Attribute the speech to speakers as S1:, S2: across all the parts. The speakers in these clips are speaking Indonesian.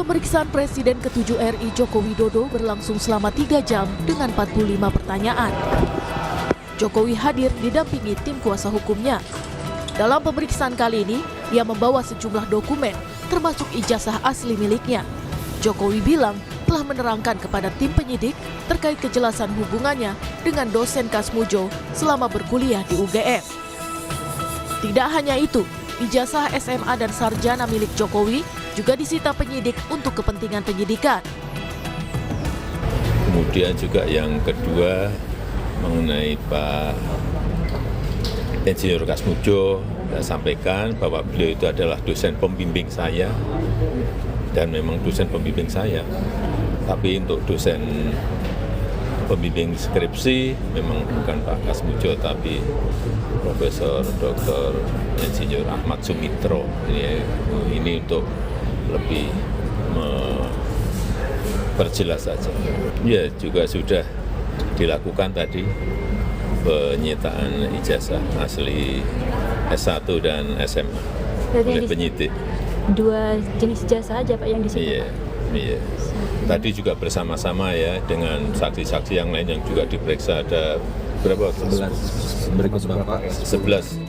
S1: Pemeriksaan Presiden ke-7 RI Joko Widodo berlangsung selama 3 jam dengan 45 pertanyaan. Jokowi hadir didampingi tim kuasa hukumnya. Dalam pemeriksaan kali ini, ia membawa sejumlah dokumen, termasuk ijazah asli miliknya. Jokowi bilang telah menerangkan kepada tim penyidik terkait kejelasan hubungannya dengan dosen Kasmujo selama berkuliah di UGM. Tidak hanya itu, ijazah SMA dan sarjana milik Jokowi juga disita penyidik untuk kepentingan penyidikan.
S2: Kemudian juga yang kedua mengenai Pak Insinyur Kasmujo, saya sampaikan bahwa beliau itu adalah dosen pembimbing saya dan memang dosen pembimbing saya. Tapi untuk dosen pembimbing skripsi memang bukan Pak Kasmujo tapi Profesor Dr. Insinyur Ahmad Sumitro. Ini untuk lebih memperjelas saja. Ya juga sudah dilakukan tadi penyitaan ijazah asli S1 dan SMA oleh penyidik.
S3: Dua jenis ijazah aja Pak yang disita?
S2: Iya. Tadi juga bersama-sama ya dengan saksi-saksi yang lain yang juga diperiksa ada berapa?
S4: 11. Berikut Bapak.
S2: 11.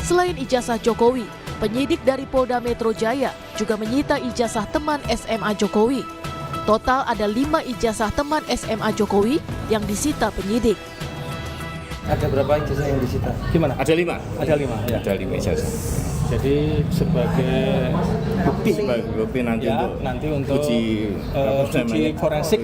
S1: Selain ijazah Jokowi, penyidik dari Polda Metro Jaya juga menyita ijazah teman SMA Jokowi. Total ada 5 ijazah teman SMA Jokowi yang disita penyidik.
S4: Ada berapa ijazah yang disita?
S5: Gimana?
S4: Ada 5.
S5: Ada 5 ya.
S4: Ada 5 ijazah.
S5: Jadi sebagai
S4: bukti nanti
S5: ya,
S4: untuk uji
S5: forensik.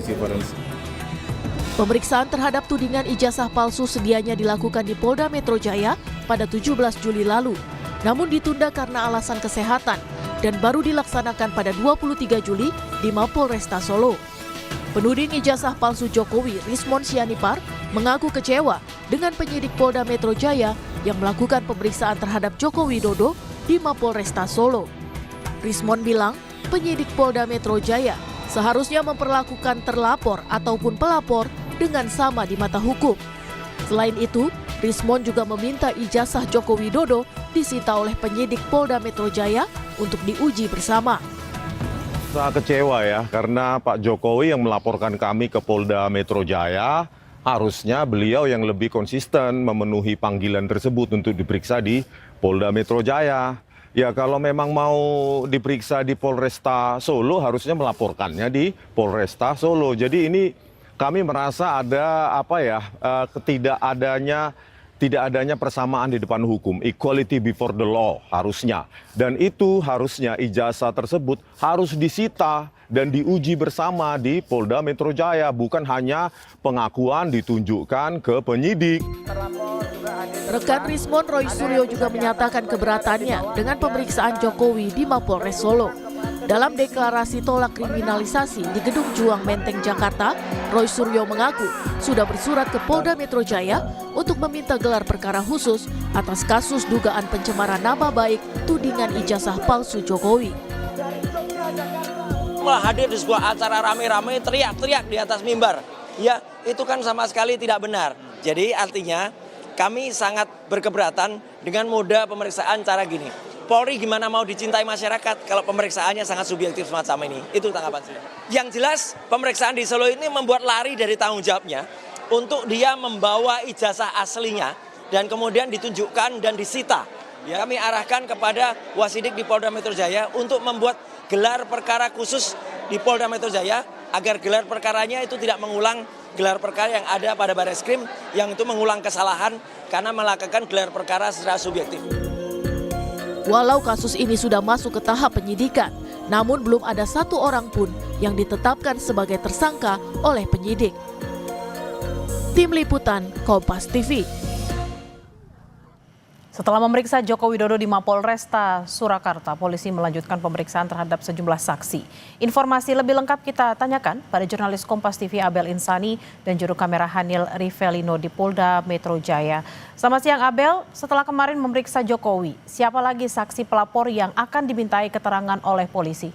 S1: Pemeriksaan terhadap tudingan ijazah palsu sedianya dilakukan di Polda Metro Jaya pada 17 Juli lalu. Namun ditunda karena alasan kesehatan dan baru dilaksanakan pada 23 Juli di Mapolresta Solo. Penuding ijazah palsu Jokowi, Rismon Sianipar, mengaku kecewa dengan penyidik Polda Metro Jaya yang melakukan pemeriksaan terhadap Joko Widodo di Mapolresta Solo. Rismon bilang, penyidik Polda Metro Jaya seharusnya memperlakukan terlapor ataupun pelapor dengan sama di mata hukum. Selain itu, Rismon juga meminta ijazah Joko Widodo disita oleh penyidik Polda Metro Jaya untuk diuji bersama.
S6: Saya kecewa ya, karena Pak Jokowi yang melaporkan kami ke Polda Metro Jaya, harusnya beliau yang lebih konsisten memenuhi panggilan tersebut untuk diperiksa di Polda Metro Jaya. Ya kalau memang mau diperiksa di Polresta Solo, harusnya melaporkannya di Polresta Solo. Jadi ini kami merasa ada tidak adanya persamaan di depan hukum, equality before the law harusnya. Dan itu harusnya ijazah tersebut harus disita dan diuji bersama di Polda Metro Jaya, bukan hanya pengakuan ditunjukkan ke penyidik.
S1: Rekan Rismon, Roy Suryo, juga menyatakan keberatannya dengan pemeriksaan Jokowi di Mapolres Solo. Dalam deklarasi tolak kriminalisasi di Gedung Juang Menteng, Jakarta, Roy Suryo mengaku sudah bersurat ke Polda Metro Jaya untuk meminta gelar perkara khusus atas kasus dugaan pencemaran nama baik tudingan ijazah palsu Jokowi.
S7: Hadir di sebuah acara rame-rame teriak-teriak di atas mimbar. Ya, itu kan sama sekali tidak benar. Jadi artinya kami sangat berkeberatan dengan moda pemeriksaan cara gini. Polri gimana mau dicintai masyarakat kalau pemeriksaannya sangat subjektif semacam ini? Itu tanggapan saya. Yang jelas pemeriksaan di Solo ini membuat lari dari tanggung jawabnya untuk dia membawa ijazah aslinya dan kemudian ditunjukkan dan disita. Ya, kami arahkan kepada Wasidik di Polda Metro Jaya untuk membuat gelar perkara khusus di Polda Metro Jaya agar gelar perkaranya itu tidak mengulang gelar perkara yang ada pada Bareskrim yang itu mengulang kesalahan karena melakukan gelar perkara secara subjektif.
S1: Walau kasus ini sudah masuk ke tahap penyidikan, namun belum ada satu orang pun yang ditetapkan sebagai tersangka oleh penyidik. Tim Liputan Kompas TV.
S8: Setelah memeriksa Joko Widodo di Mapolresta Surakarta, polisi melanjutkan pemeriksaan terhadap sejumlah saksi. Informasi lebih lengkap kita tanyakan pada jurnalis Kompas TV Abel Insani dan juru kamera Hanil Rivelino di Polda Metro Jaya. Selamat siang Abel, setelah kemarin memeriksa Jokowi, siapa lagi saksi pelapor yang akan dimintai keterangan oleh polisi?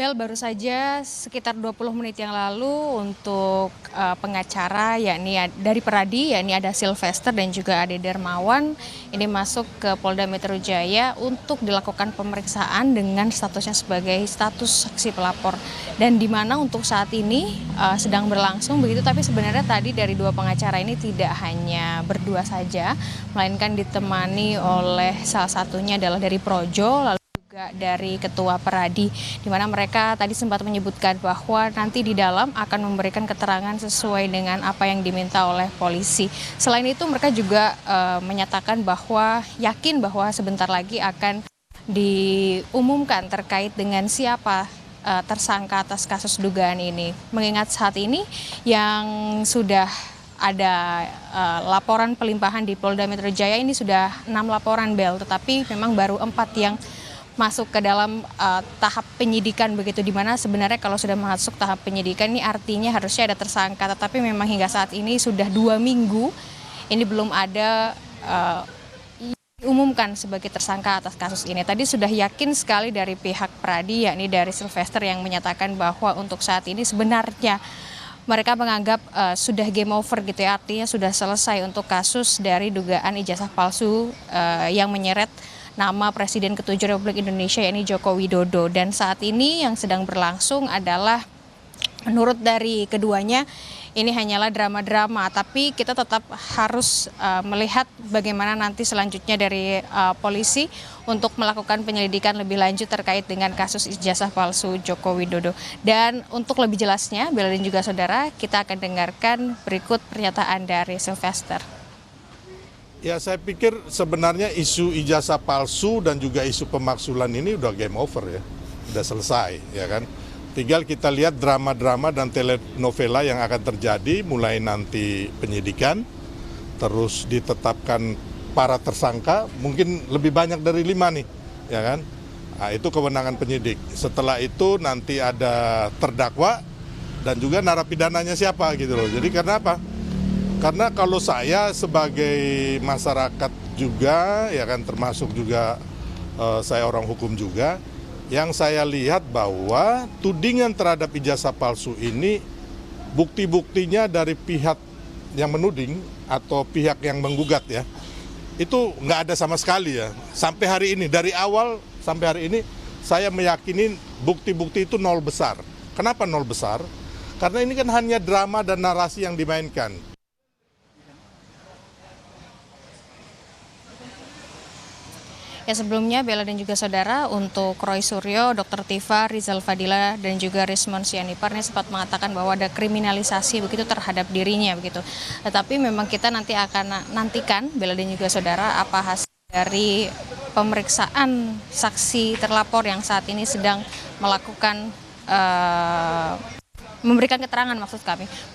S9: Bel, baru saja sekitar 20 menit yang lalu untuk pengacara yakni dari Peradi, yakni ada Sylvester dan juga Ade Dermawan ini masuk ke Polda Metro Jaya untuk dilakukan pemeriksaan dengan statusnya sebagai status saksi pelapor. Dan di mana untuk saat ini sedang berlangsung begitu, tapi sebenarnya tadi dari dua pengacara ini tidak hanya berdua saja, melainkan ditemani oleh salah satunya adalah dari Projo, lalu juga dari Ketua Peradi, di mana mereka tadi sempat menyebutkan bahwa nanti di dalam akan memberikan keterangan sesuai dengan apa yang diminta oleh polisi. Selain itu mereka juga menyatakan bahwa yakin bahwa sebentar lagi akan diumumkan terkait dengan siapa tersangka atas kasus dugaan ini. Mengingat saat ini yang sudah ada laporan pelimpahan di Polda Metro Jaya ini sudah 6 laporan, Bel, tetapi memang baru 4 yang masuk ke dalam tahap penyidikan begitu, di mana sebenarnya kalau sudah masuk tahap penyidikan ini artinya harusnya ada tersangka, tetapi memang hingga saat ini sudah 2 minggu ini belum ada diumumkan sebagai tersangka atas kasus ini. Tadi sudah yakin sekali dari pihak Peradi, yakni dari Sylvester, yang menyatakan bahwa untuk saat ini sebenarnya mereka menganggap sudah game over gitu ya, artinya sudah selesai untuk kasus dari dugaan ijazah palsu yang menyeret nama Presiden ke-7 Republik Indonesia yakni Joko Widodo. Dan saat ini yang sedang berlangsung adalah menurut dari keduanya ini hanyalah drama-drama, tapi kita tetap harus melihat bagaimana nanti selanjutnya dari polisi untuk melakukan penyelidikan lebih lanjut terkait dengan kasus ijazah palsu Joko Widodo. Dan untuk lebih jelasnya, Bella dan juga saudara, kita akan dengarkan berikut pernyataan dari Sylvester.
S10: Ya, saya pikir sebenarnya isu ijazah palsu dan juga isu pemaksulan ini udah game over ya, udah selesai ya kan. Tinggal kita lihat drama-drama dan telenovela yang akan terjadi mulai nanti penyidikan, terus ditetapkan para tersangka, mungkin lebih banyak dari 5 nih, ya kan. Nah, itu kewenangan penyidik. Setelah itu nanti ada terdakwa dan juga narapidananya siapa gitu loh. Jadi karena apa? Karena kalau saya sebagai masyarakat juga, ya kan, termasuk juga saya orang hukum juga, yang saya lihat bahwa tudingan terhadap ijazah palsu ini bukti-buktinya dari pihak yang menuding atau pihak yang menggugat ya, itu nggak ada sama sekali ya. Sampai hari ini, dari awal sampai hari ini saya meyakini bukti-bukti itu nol besar. Kenapa nol besar? Karena ini kan hanya drama dan narasi yang dimainkan.
S9: Ya, sebelumnya Bella dan juga saudara, untuk Roy Suryo, Dr. Tifa, Rizal Fadila dan juga Rismon Sianipar ini sempat mengatakan bahwa ada kriminalisasi begitu terhadap dirinya begitu. Tetapi memang kita nanti akan nantikan, Bella dan juga saudara, apa hasil dari pemeriksaan saksi terlapor yang saat ini sedang melakukan memberikan keterangan,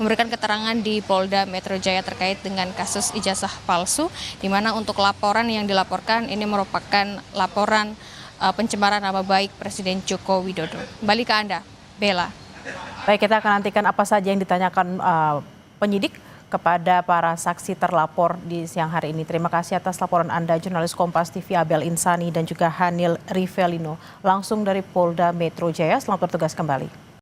S9: memberikan keterangan di Polda Metro Jaya terkait dengan kasus ijazah palsu, di mana untuk laporan yang dilaporkan ini merupakan laporan pencemaran nama baik Presiden Joko Widodo. Kembali ke Anda, Bella.
S8: Baik, kita akan nantikan apa saja yang ditanyakan penyidik kepada para saksi terlapor di siang hari ini. Terima kasih atas laporan Anda, jurnalis Kompas TV Abel Insani dan juga Hanil Rivelino, langsung dari Polda Metro Jaya. Selamat bertugas kembali.